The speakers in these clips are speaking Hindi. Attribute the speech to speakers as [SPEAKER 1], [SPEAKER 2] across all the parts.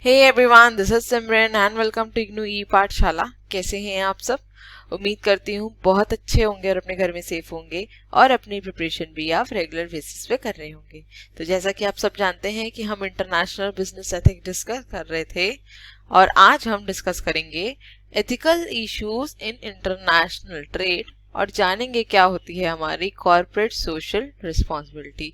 [SPEAKER 1] Hey everyone, this is Simran and welcome to IGNOU e Pathshala. कैसे हैं आप सब? उम्मीद करती हूँ बहुत अच्छे होंगे और अपने घर में सेफ होंगे और अपनी प्रिपरेशन भी आप रेगुलर बेसिस पे कर रहे होंगे। तो जैसा कि आप सब जानते हैं कि हम इंटरनेशनल बिजनेस एथिक्स डिस्कस कर रहे थे और आज हम डिस्कस करेंगे ethical issues in international trade और जानेंगे क्या होती है हमारी कॉर्पोरेट सोशल रिस्पॉन्सिबिलिटी।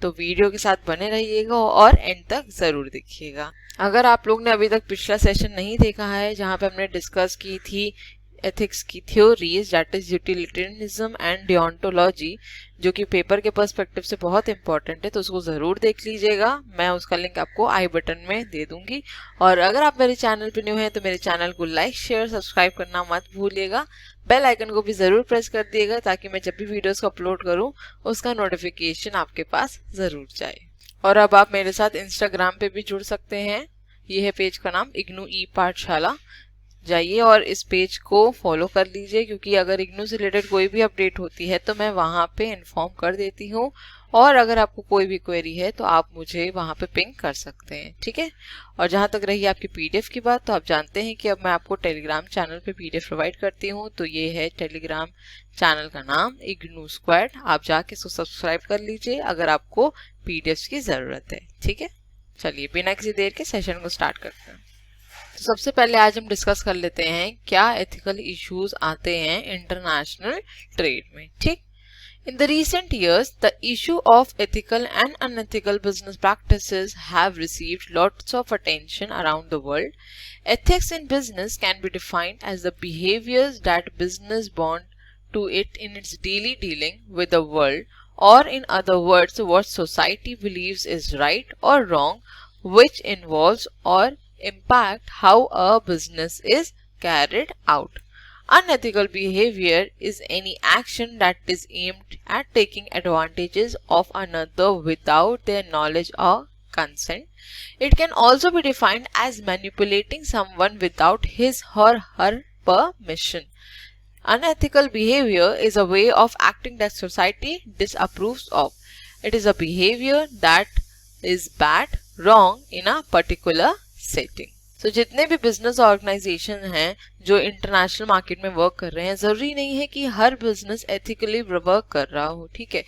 [SPEAKER 1] तो वीडियो के साथ बने रहिएगा और एंड तक जरूर देखिएगा। अगर आप लोग ने अभी तक पिछला सेशन नहीं देखा है जहां पे हमने डिस्कस की थी एथिक्स की theories, that is utilitarianism and deontology, जो कि पेपर के पर्सपेक्टिव से बहुत इंपॉर्टेंट है, तो उसको जरूर देख लीजिएगा। मैं उसका लिंक आपको आई बटन में दे दूंगी। और अगर आप मेरे चैनल पे न्यू हैं तो मेरे चैनल को लाइक शेयर सब्सक्राइब करना मत भूलिएगा। बेल आइकन को भी जरूर प्रेस कर दिएगा ताकि मैं जब भी वीडियोस को अपलोड करूं उसका नोटिफिकेशन आपके पास जरूर जाए। और अब आप मेरे साथ इंस्टाग्राम पे भी जुड़ सकते हैं। ये है पेज का नाम इग्नू ई पाठशाला। जाइए और इस पेज को फॉलो कर लीजिए, क्योंकि अगर इग्नू से रिलेटेड कोई भी अपडेट होती है तो मैं वहां पे इन्फॉर्म कर देती हूँ। और अगर आपको कोई भी क्वेरी है तो आप मुझे वहां पे पिंग कर सकते हैं, ठीक है। और जहां तक रही आपकी पीडीएफ की बात, तो आप जानते हैं कि अब मैं आपको टेलीग्राम चैनल पे पीडीएफ प्रोवाइड करती हूँ। तो ये है टेलीग्राम चैनल का नाम इग्नू स्क्वाड। आप जाके इसको सब्सक्राइब कर लीजिए अगर आपको पीडीएफ की जरूरत है, ठीक है। चलिए बिना किसी देर के सेशन को स्टार्ट करते हैं। तो सबसे पहले आज हम डिस्कस कर लेते हैं क्या एथिकल इश्यूज आते हैं इंटरनेशनल ट्रेड में, ठीक। In the recent years, the issue of ethical and unethical business practices have received lots of attention around the world. Ethics in business can be defined as the behaviors that business bond to it in its daily dealing with the world, or in other words, what society believes is right or wrong, which involves or impact how a business is carried out. Unethical behavior is any action that is aimed at taking advantages of another without their knowledge or consent. It can also be defined as manipulating someone without his or her permission. Unethical behavior is a way of acting that society disapproves of. It is a behavior that is bad, wrong in a particular setting. तो जितने भी बिजनेस ऑर्गेनाइजेशन हैं जो इंटरनेशनल मार्केट में वर्क कर रहे हैं, जरूरी नहीं है कि हर बिजनेस एथिकली वर्क कर रहा हो, ठीक है।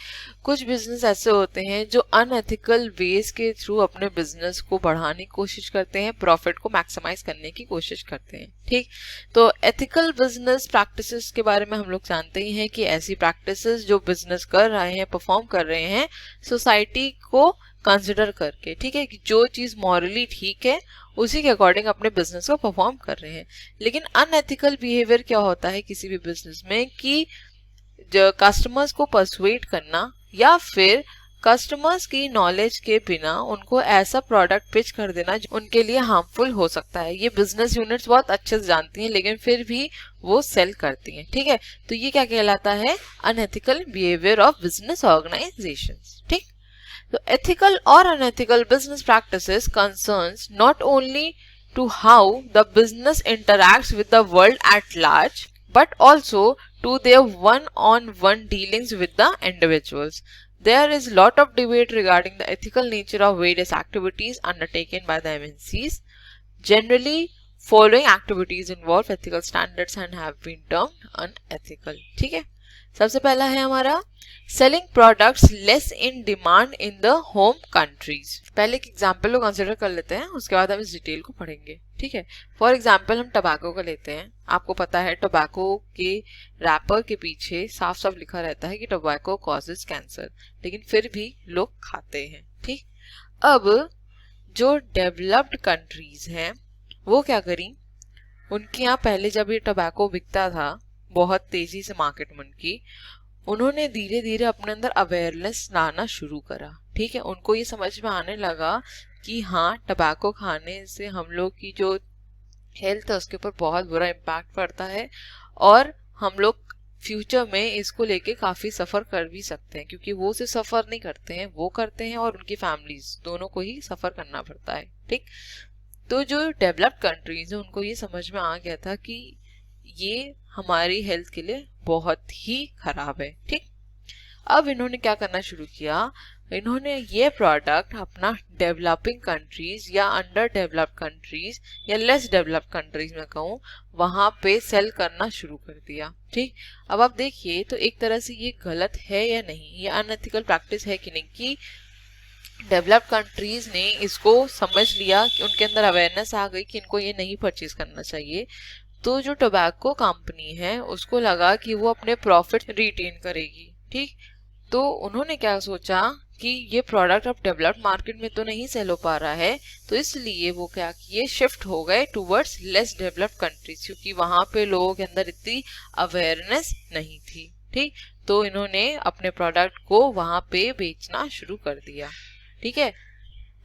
[SPEAKER 1] कुछ बिजनेस ऐसे होते हैं जो अनएथिकल वेज के थ्रू अपने बिजनेस को बढ़ाने की कोशिश करते हैं, प्रॉफिट को मैक्सिमाइज करने की कोशिश करते हैं, ठीक। तो एथिकल बिजनेस प्रैक्टिसेस के बारे में हम लोग जानते ही हैं कि ऐसी प्रैक्टिसेस जो बिजनेस कर रहे हैं, परफॉर्म कर रहे हैं सोसाइटी को कंसिडर करके, ठीक है, कि जो चीज मॉरली ठीक है उसी के अकॉर्डिंग अपने बिजनेस को परफॉर्म कर रहे हैं। लेकिन अनएथिकल बिहेवियर क्या होता है किसी भी बिजनेस में कि जो कस्टमर्स को परसुएट करना या फिर कस्टमर्स की नॉलेज के बिना उनको ऐसा प्रोडक्ट पिच कर देना जो उनके लिए हार्मफुल हो सकता है। ये बिजनेस यूनिट्स बहुत अच्छे से जानती हैं, लेकिन फिर भी वो सेल करती हैं, ठीक है। तो ये क्या कहलाता है? Unethical behaviour of business organisations, ठीक। So ethical or unethical business practices concerns not only to how the business interacts with the world at large, but also to their one-on-one dealings with the individuals. There is lot of debate regarding the ethical nature of various activities undertaken by the MNCs. Generally, following activities involve ethical standards and have been termed unethical. ठीक है। सबसे पहला है हमारा selling products less in demand in the home countries. पहले एक एग्जांपल को कंसिडर कर लेते हैं, उसके बाद हम इस डिटेल को पढ़ेंगे, ठीक है। फॉर एग्जांपल हम टबैको का लेते हैं। आपको पता है टबैको के रैपर के पीछे साफ साफ लिखा रहता है कि टबैको कॉजेज कैंसर, लेकिन फिर भी लोग खाते हैं, ठीक। अब जो डेवलप्ड कंट्रीज हैं वो क्या करी, उनके यहाँ पहले जब ये टबैको बिकता था बहुत तेजी से मार्केट में उन्होंने धीरे धीरे अपने अंदर अवेयरनेस लाना शुरू करा, ठीक है। उनको ये समझ में आने लगा कि हाँ, टबैको खाने से हम लोग की जो हेल्थ है उसके ऊपर बहुत बुरा इम्पैक्ट पड़ता है और हम लोग फ्यूचर में इसको लेके काफी सफर कर भी सकते हैं, क्योंकि वो सिर्फ सफर नहीं करते हैं, वो करते हैं और उनकी फैमिलीज दोनों को ही सफर करना पड़ता है, ठीक। तो जो डेवलप्ड कंट्रीज है उनको ये समझ में आ गया था कि ये हमारी हेल्थ के लिए बहुत ही खराब है, ठीक। अब इन्होंने क्या करना शुरू किया, इन्होंने ये प्रोडक्ट अपना डेवलपिंग कंट्रीज या अंडर डेवलप्ड कंट्रीज या लेस डेवलप्ड कंट्रीज में कहूँ वहाँ पे सेल करना शुरू कर दिया। ठीक, अब आप देखिए तो एक तरह से ये गलत है या नहीं, ये अनएथिकल प्रैक्टिस है कि नहीं, कि डेवलप्ड कंट्रीज ने इसको समझ लिया कि उनके अंदर अवेयरनेस आ गई कि इनको ये नहीं परचेज करना चाहिए, तो जो टोबैको कंपनी है उसको लगा कि वो अपने प्रॉफिट रिटेन करेगी। ठीक, तो उन्होंने क्या सोचा कि ये प्रोडक्ट अब डेवलप्ड मार्केट में तो नहीं सेल हो पा रहा है, तो इसलिए वो क्या किए, शिफ्ट हो गए टूवर्ड्स लेस डेवलप्ड कंट्रीज, क्योंकि वहां पे लोगों के अंदर इतनी अवेयरनेस नहीं थी। ठीक, तो इन्होंने अपने प्रोडक्ट को वहां पे बेचना शुरू कर दिया। ठीक है,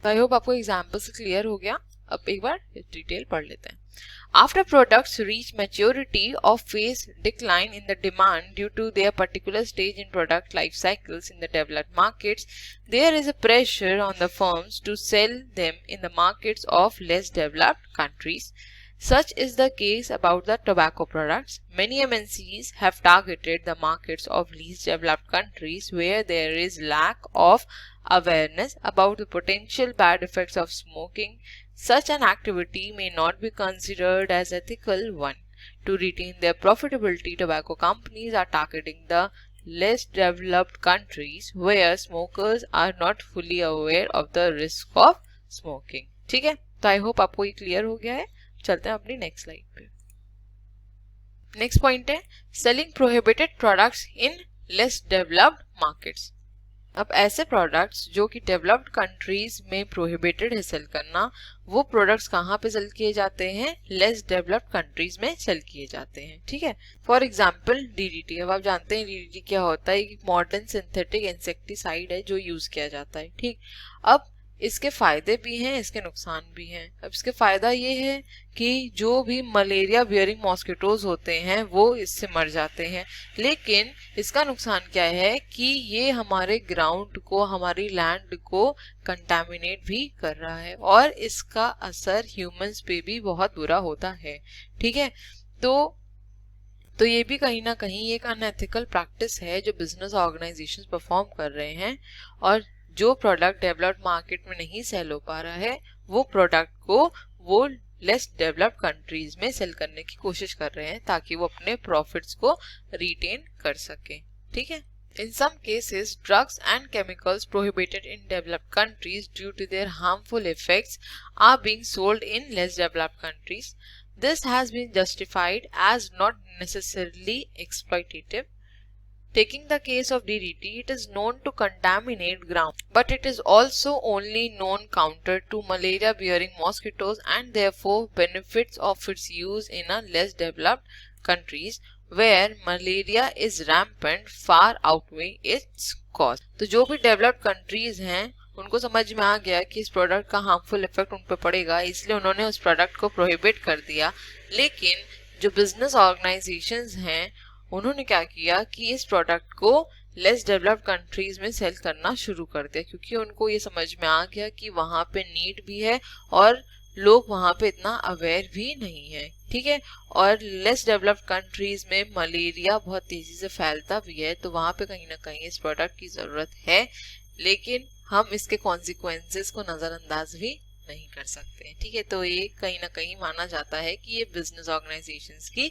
[SPEAKER 1] तो आई होप आपको एग्जाम्पल से क्लियर हो गया। अब एक बार डिटेल पढ़ लेते हैं। After products reach maturity or face decline in the demand due to their particular stage in product life cycles in the developed markets, there is a pressure on the firms to sell them in the markets of less developed countries. Such is the case about the tobacco products. Many MNCs have targeted the markets of least developed countries where there is lack of awareness about the potential bad effects of smoking. Such an activity may not be considered as ethical one. To retain their profitability, tobacco companies are targeting the less developed countries where smokers are not fully aware of the risk of smoking. ठीक है, तो आई होप आपको ये क्लियर हो गया है। चलते हैं अपनी नेक्स्ट स्लाइड पे। नेक्स्ट पॉइंट है selling prohibited products in less developed markets. अब ऐसे प्रोडक्ट्स जो कि डेवलप्ड कंट्रीज में प्रोहिबिटेड है सेल करना, वो प्रोडक्ट्स कहाँ पे सेल किए जाते हैं, लेस डेवलप्ड कंट्रीज में सेल किए जाते हैं। ठीक है, फॉर एग्जांपल डीडीटी। अब आप जानते हैं डीडीटी क्या होता है, एक मॉडर्न सिंथेटिक इंसेक्टिसाइड है जो यूज किया जाता है। ठीक, अब इसके फायदे भी हैं, इसके नुकसान भी हैं। अब इसके फायदा ये है कि जो भी मलेरिया बियरिंग मॉस्किटोज होते हैं वो इससे मर जाते हैं, लेकिन इसका नुकसान क्या है कि ये हमारे ग्राउंड को, हमारी लैंड को कंटामिनेट भी कर रहा है और इसका असर ह्यूमंस पे भी बहुत बुरा होता है। ठीक है, तो ये भी कहीं ना कहीं एक अनएथिकल प्रैक्टिस है जो बिजनेस ऑर्गेनाइजेशंस परफॉर्म कर रहे हैं, और जो प्रोडक्ट डेवलप्ड मार्केट में नहीं सेल हो पा रहा है वो प्रोडक्ट को वो लेस डेवलप्ड कंट्रीज में सेल करने की कोशिश कर रहे हैं ताकि वो अपने प्रॉफिट्स को रिटेन कर सके। ठीक है, in some cases drugs and chemicals prohibited in developed countries due to their harmful effects are being sold in less developed countries. This has been justified as not necessarily exploitative. Taking the case of DDT, it is known to contaminate ground, but it is also only known counter to malaria-bearing mosquitoes, and therefore benefits of its use in a less developed countries where malaria is rampant far outweigh its cost. तो जो भी डेवलप्ड कंट्रीज हैं उनको समझ में आ गया कि इस प्रोडक्ट का हार्मफुल इफेक्ट उन पर पड़ेगा, इसलिए उन्होंने उस प्रोडक्ट को प्रोहिबिट कर दिया। लेकिन जो बिजनेस ऑर्गेनाइजेशंस हैं उन्होंने क्या किया कि इस प्रोडक्ट को लेस डेवलप्ड कंट्रीज में सेल करना शुरू कर दिया, क्योंकि उनको ये समझ में आ गया कि वहाँ पे नीड भी है और लोग वहाँ पे इतना अवेयर भी नहीं है। ठीक है, और लेस डेवलप्ड कंट्रीज में मलेरिया बहुत तेजी से फैलता भी है, तो वहाँ पे कहीं ना कहीं इस प्रोडक्ट की जरूरत है, लेकिन हम इसके कॉन्सिक्वेंसेस को नजरअंदाज भी नहीं कर सकते। ठीक है, तो ये कहीं ना कहीं माना जाता है कि ये बिजनेस ऑर्गेनाइजेशंस की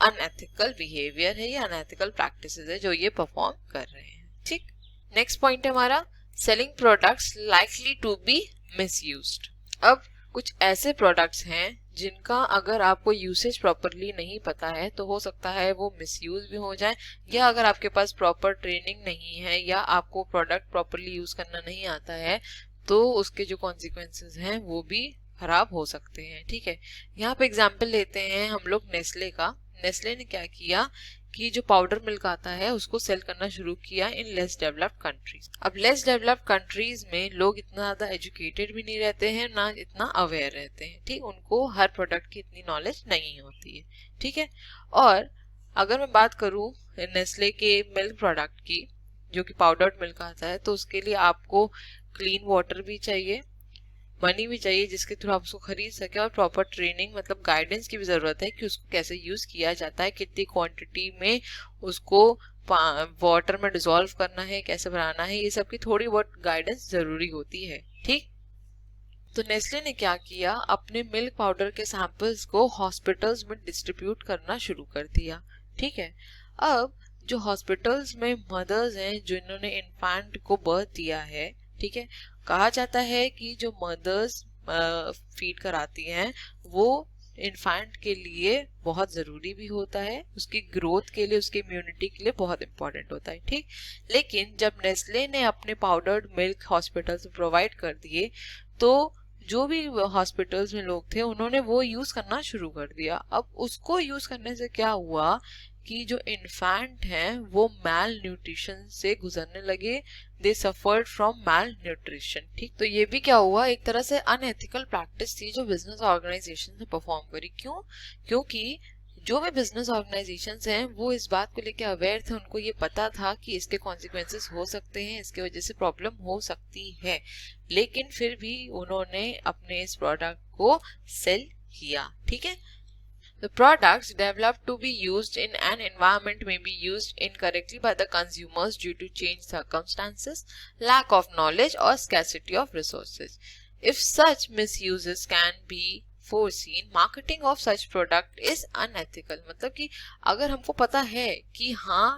[SPEAKER 1] अनएथिकल बिहेवियर है या अनएथिकल प्रैक्टिसेस है जो ये परफॉर्म कर रहे हैं। ठीक, नेक्स्ट पॉइंट है हमारा selling products likely to be misused. अब कुछ ऐसे प्रोडक्ट्स हैं जिनका अगर आपको यूसेज प्रॉपरली नहीं पता है तो हो सकता है वो मिसयूज भी हो जाए, या अगर आपके पास प्रॉपर ट्रेनिंग नहीं है या आपको प्रोडक्ट प्रॉपरली यूज करना नहीं आता है तो उसके जो कॉन्सिक्वेंसेस हैं वो भी खराब हो सकते हैं। ठीक है, यहाँ पे एग्जाम्पल लेते हैं हम लोग नेस्ले का। नेस्ले ने क्या किया कि जो पाउडर मिल्क आता है उसको सेल करना शुरू किया इन लेस डेवलप्ड कंट्रीज। अब लेस डेवलप्ड कंट्रीज में लोग इतना ज्यादा एजुकेटेड भी नहीं रहते हैं, ना इतना अवेयर रहते हैं। ठीक, उनको हर प्रोडक्ट की इतनी नॉलेज नहीं होती है। ठीक है, और अगर मैं बात करूं नेस्ले के मिल्क प्रोडक्ट की जो कि पाउडर्ड मिल्क आता है, तो उसके लिए आपको क्लीन वाटर भी चाहिए, मनी भी चाहिए जिसके थ्रू आप उसको खरीद सके, और प्रॉपर ट्रेनिंग मतलब गाइडेंस की भी जरूरत है कि उसको कैसे यूज किया जाता है, कितनी क्वांटिटी में उसको वाटर में डिसॉल्व करना है, कैसे बनाना है, ये सब की थोड़ी बहुत गाइडेंस जरूरी होती है। ठीक, तो नेस्ले ने क्या किया, अपने मिल्क पाउडर के सैंपल्स को हॉस्पिटल्स में डिस्ट्रीब्यूट करना शुरू कर दिया। ठीक है, अब जो हॉस्पिटल्स में मदर्स हैं जिन्होंने इन्फेंट को बर्थ दिया है, ठीक है, कहा जाता है कि जो मदर्स फीड कराती हैं वो इन्फेंट के लिए बहुत ज़रूरी भी होता है, उसकी ग्रोथ के लिए, उसकी इम्यूनिटी के लिए बहुत इंपॉर्टेंट होता है। ठीक, लेकिन जब नेस्ले ने अपने पाउडर्ड मिल्क हॉस्पिटल्स में प्रोवाइड कर दिए तो जो भी हॉस्पिटल्स में लोग थे उन्होंने वो यूज करना शुरू कर दिया। अब उसको यूज करने से क्या हुआ कि जो इन्फेंट हैं वो मैल न्यूट्रिशन से गुजरने लगे, दे सफर्ड फ्रॉम मैल न्यूट्रिशन। ठीक, तो ये भी क्या हुआ, एक तरह से अनएथिकल प्रैक्टिस थी जो बिजनेस ऑर्गेनाइजेशन ने परफॉर्म करी। क्यों? क्योंकि जो भी बिजनेस ऑर्गेनाइजेशंस हैं वो इस बात को लेकर अवेयर थे, उनको ये पता था कि इसके कॉन्सिक्वेंसेस हो सकते हैं, इसके वजह से प्रॉब्लम हो सकती है, लेकिन फिर भी उन्होंने अपने इस प्रोडक्ट को सेल किया। ठीक है, The products developed to be used in an environment may be used incorrectly by the consumers due to changed circumstances, lack of knowledge, or scarcity of resources. If such misuses can be foreseen, marketing of such product is unethical. मतलब कि अगर हमको पता है कि हाँ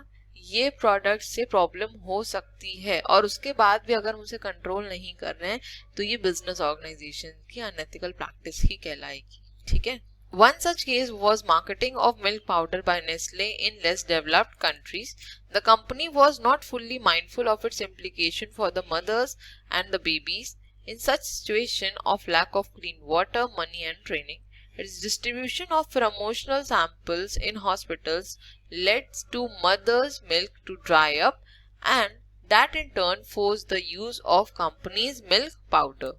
[SPEAKER 1] ये प्रोडक्ट से प्रॉब्लम हो सकती है और उसके बाद भी अगर हम उसे कंट्रोल नहीं कर रहे हैं तो ये बिजनेस ऑर्गेनाइजेशन की अनएथिकल प्रैक्टिस ही कहलाएगी। ठीक है, one such case was marketing of milk powder by Nestle in less developed countries. The company was not fully mindful of its implication for the mothers and the babies in such situation of lack of clean water, money and training. Its distribution of promotional samples in hospitals led to mothers' milk to dry up, and that in turn forced the use of company's milk powder.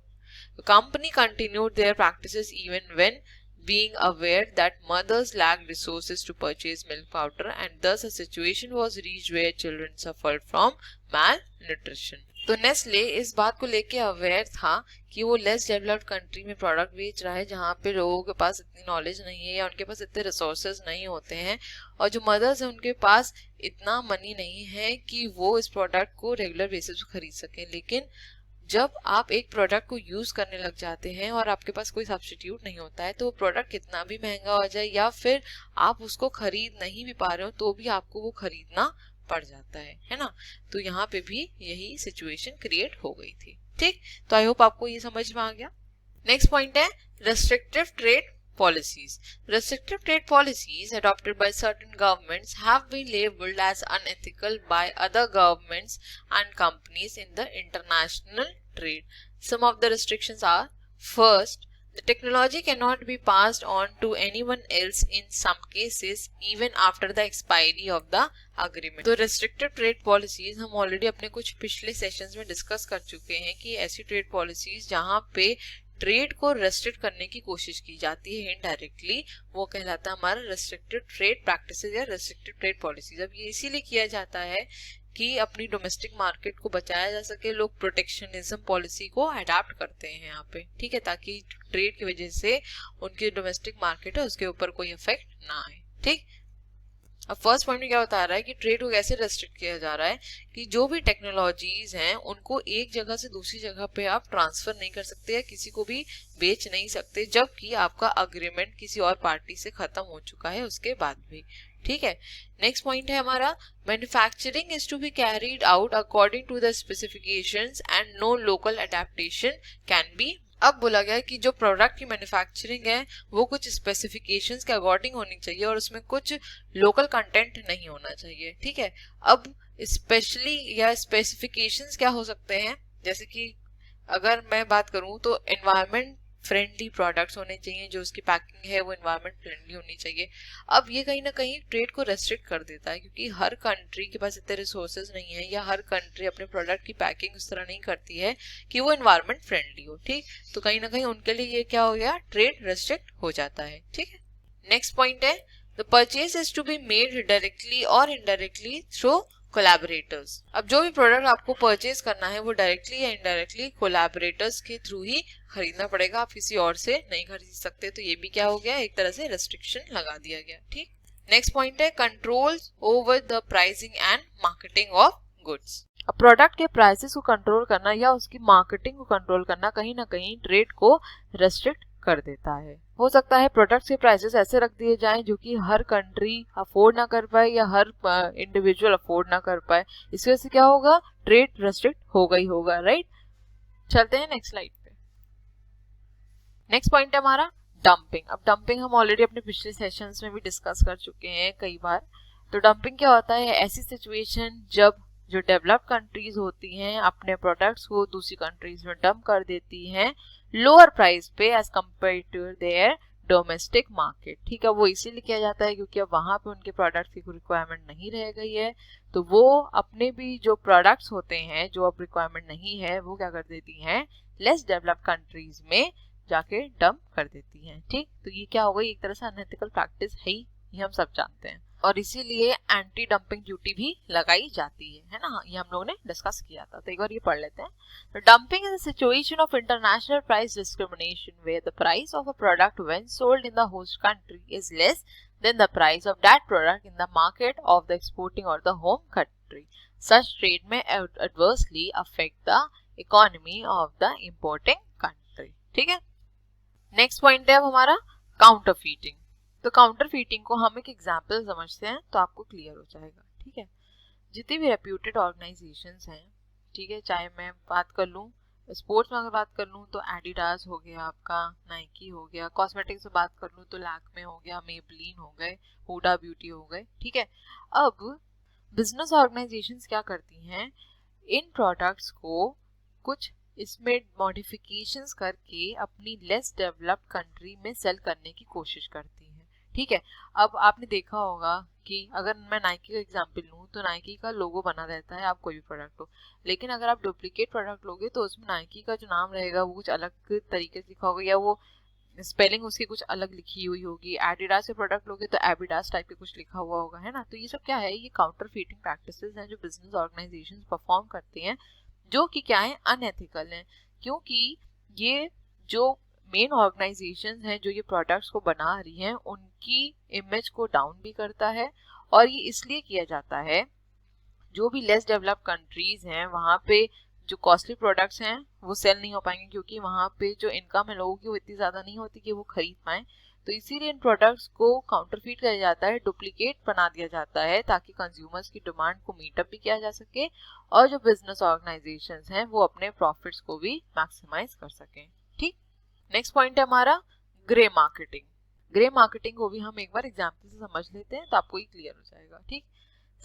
[SPEAKER 1] The company continued their practices even when being aware that mothers lacked resources to purchase milk powder, and thus a situation was reached where children suffered from malnutrition. तो नेस्ले इस बात को लेके अवेयर था कि वो लेस डेवलप्ड कंट्री में प्रोडक्ट बेच रहा है जहाँ पे लोगों के पास इतनी नॉलेज नहीं है या उनके पास इतने रिसोर्सेज नहीं होते हैं, और जो मदर्स हैं उनके पास इतना मनी नहीं है कि वो इस प्रोडक्ट को रेगुलर बेसिस पे खरीद सकें। लेकिन जब आप एक प्रोडक्ट को यूज करने लग जाते हैं और आपके पास कोई सब्स्टिट्यूट नहीं होता है तो वो प्रोडक्ट कितना भी महंगा हो जाए या फिर आप उसको खरीद नहीं भी पा रहे हो तो भी आपको वो खरीदना पड़ जाता है ना। तो यहाँ पे भी यही सिचुएशन क्रिएट हो गई थी। ठीक, तो आई होप आपको ये समझ में आ गया। नेक्स्ट पॉइंट है restrictive trade policies. Restrictive trade policies adopted by certain governments have been labeled as unethical by other governments and companies in the international trade. Some of the restrictions are: first, the technology cannot be passed on to anyone else in some cases even after the expiry of the agreement. तो restrictive trade policies हम ऑलरेडी अपने कुछ पिछले सेशंस में डिस्कस कर चुके हैं कि ऐसी ट्रेड पॉलिसीज जहाँ पे ट्रेड को रेस्ट्रिक्ट करने की कोशिश की जाती है इनडायरेक्टली, वो कहलाता है हमारा रेस्ट्रिक्टेड ट्रेड प्रैक्टिसेस या रेस्ट्रिक्टेड ट्रेड पॉलिसीज। अब ये इसीलिए किया जाता है कि अपनी डोमेस्टिक मार्केट को बचाया जा सके। लोग प्रोटेक्शनिज्म पॉलिसी को अडॉप्ट करते हैं यहाँ पे, ठीक है, ताकि ट्रेड की वजह से उनकी डोमेस्टिक मार्केट है उसके ऊपर कोई इफेक्ट ना आए। ठीक, अब फर्स्ट पॉइंट में क्या बता रहा है कि ट्रेड को कैसे रेस्ट्रिक्ट किया जा रहा है कि जो भी टेक्नोलॉजीज हैं उनको एक जगह से दूसरी जगह पे आप ट्रांसफर नहीं कर सकते या किसी को भी बेच नहीं सकते जबकि आपका अग्रीमेंट किसी और पार्टी से खत्म हो चुका है उसके बाद भी। ठीक है, नेक्स्ट पॉइंट है हमारा manufacturing is to be carried out according to the specifications and no local adaptation can be. अब बोला गया है कि जो प्रोडक्ट की मैन्युफैक्चरिंग है वो कुछ स्पेसिफिकेशंस के अकॉर्डिंग होनी चाहिए और उसमें कुछ लोकल कंटेंट नहीं होना चाहिए। ठीक है, अब स्पेशली या स्पेसिफिकेशंस क्या हो सकते हैं, जैसे कि अगर मैं बात करूं तो एनवायरनमेंट फ्रेंडली प्रोडक्ट्स होने चाहिए, जो उसकी पैकिंग है वो एनवायरनमेंट फ्रेंडली होनी चाहिए। अब ये कहीं ना कहीं ट्रेड को रेस्ट्रिक्ट कर देता है क्योंकि हर कंट्री के पास इतने रिसोर्सेज नहीं है या हर कंट्री अपने प्रोडक्ट की पैकिंग उस तरह नहीं करती है कि वो एनवायरनमेंट फ्रेंडली हो। ठीक, तो कहीं ना कहीं उनके लिए ये क्या हो गया, ट्रेड रेस्ट्रिक्ट हो जाता है। ठीक है, नेक्स्ट पॉइंट है the purchase is to be made directly और इनडायरेक्टली थ्रू कोलैबोरेटर्स। अब जो भी प्रोडक्ट आपको परचेज करना है वो डायरेक्टली या इनडायरेक्टली कोलैबोरेटर्स के थ्रू ही खरीदना पड़ेगा, आप किसी और से नहीं खरीद सकते। तो ये भी क्या हो गया, एक तरह से रेस्ट्रिक्शन लगा दिया गया। ठीक, नेक्स्ट पॉइंट है controls over the pricing and marketing of goods. अब प्रोडक्ट के प्राइसेस को कंट्रोल करना या उसकी मार्केटिंग को कंट्रोल करना कहीं ना कहीं ट्रेड को रेस्ट्रिक्ट कर देता है। हो सकता है प्रोडक्ट्स के प्राइसेस ऐसे रख दिए जाएं जो कि हर कंट्री अफोर्ड ना कर पाए या हर इंडिविजुअल अफोर्ड ना कर पाए। इस वजह से क्या होगा, ट्रेड रेस्ट्रिक्ट होगा ही होगा, राइट। चलते हैं नेक्स्ट स्लाइड पे। नेक्स्ट पॉइंट है हमारा डंपिंग। अब डंपिंग हम ऑलरेडी अपने पिछले सेशंस में भी डिस्कस कर चुके हैं कई बार। तो डंपिंग क्या होता है, ऐसी सिचुएशन जब जो डेवलप्ड कंट्रीज होती हैं अपने प्रोडक्ट्स को दूसरी कंट्रीज में डंप कर देती हैं लोअर प्राइस पे as compared to their domestic market. ठीक है, वो इसीलिए किया जाता है क्योंकि अब वहां पे उनके प्रोडक्ट्स की कोई रिक्वायरमेंट नहीं रह गई है, तो वो अपने भी जो प्रोडक्ट्स होते हैं जो अब रिक्वायरमेंट नहीं है वो क्या कर देती हैं, लेस डेवलप्ड कंट्रीज में जाके डंप कर देती हैं। ठीक, तो ये क्या हो गई, एक तरह से अनएथिकल प्रैक्टिस है ही, ये हम सब जानते हैं, और इसीलिए एंटी डंपिंग ड्यूटी भी लगाई जाती है ना। ये हम लोगों ने डिस्कस किया था, तो एक बार ये पढ़ लेते हैं। Dumping is a situation of international price discrimination where the price of a product when sold in the host country is less than the price of that product in the market of the exporting और the home country. Such trade में adversely affect the economy of the importing country. ठीक है, नेक्स्ट पॉइंट है अब हमारा काउंटरफीटिंग। तो काउंटरफीटिंग को हम एक एग्जांपल समझते हैं तो आपको क्लियर हो जाएगा। ठीक है, जितनी भी रेप्यूटेड ऑर्गेनाइजेशंस हैं, ठीक है, चाहे मैं बात कर लूँ स्पोर्ट्स में अगर बात कर लूँ तो एडिडास हो गया, आपका नाइकी हो गया, कॉस्मेटिक्स में बात कर लूँ तो लैक्मे हो गया, मेबलिन हो गए, हुडा ब्यूटी हो गए। ठीक है, अब बिजनेस ऑर्गेनाइजेशंस क्या करती हैं, इन प्रोडक्ट्स को कुछ इसमें मॉडिफिकेशंस करके अपनी लेस डेवलप्ड कंट्री में सेल करने की कोशिश करती हैं। ठीक है, अब आपने देखा होगा कि अगर मैं नाइकी का एग्जांपल लूँ तो नाइकी का लोगो बना रहता है आप कोई भी प्रोडक्ट हो, लेकिन अगर आप डुप्लीकेट प्रोडक्ट लोगे तो उसमें नाइकी का जो नाम रहेगा वो कुछ अलग तरीके से लिखा होगा या वो स्पेलिंग उसकी कुछ अलग लिखी हुई होगी। एडिडास के प्रोडक्ट लोगे तो एबिडास टाइप के कुछ लिखा हुआ होगा, है ना। तो ये सब क्या है, ये काउंटर फीटिंग प्रैक्टिसेस हैं जो बिजनेस ऑर्गेनाइजेशंस परफॉर्म करती हैं, जो कि क्या है, अनएथिकल है, क्योंकि ये जो मेन ऑर्गेनाइजेशंस हैं जो ये प्रोडक्ट्स को बना रही हैं उनकी इमेज को डाउन भी करता है। और ये इसलिए किया जाता है, जो भी लेस डेवलप्ड कंट्रीज हैं वहाँ पे जो कॉस्टली प्रोडक्ट्स हैं वो सेल नहीं हो पाएंगे, क्योंकि वहाँ पे जो इनकम है लोगों की वो इतनी ज़्यादा नहीं होती कि वो खरीद पाएं। तो इसीलिए इन प्रोडक्ट्स को काउंटरफीट किया जाता है, डुप्लीकेट बना दिया जाता है, ताकि कंज्यूमर्स की डिमांड को मीटअप भी किया जा सके और जो बिजनेस ऑर्गेनाइजेशंस हैं वो अपने प्रॉफिट्स को भी मैक्सिमाइज कर सकें। ठीक, नेक्स्ट पॉइंट है हमारा ग्रे मार्केटिंग। ग्रे मार्केटिंग को भी हम एक बार एग्जाम्पल से समझ लेते हैं तो आपको ये क्लियर हो जाएगा। ठीक,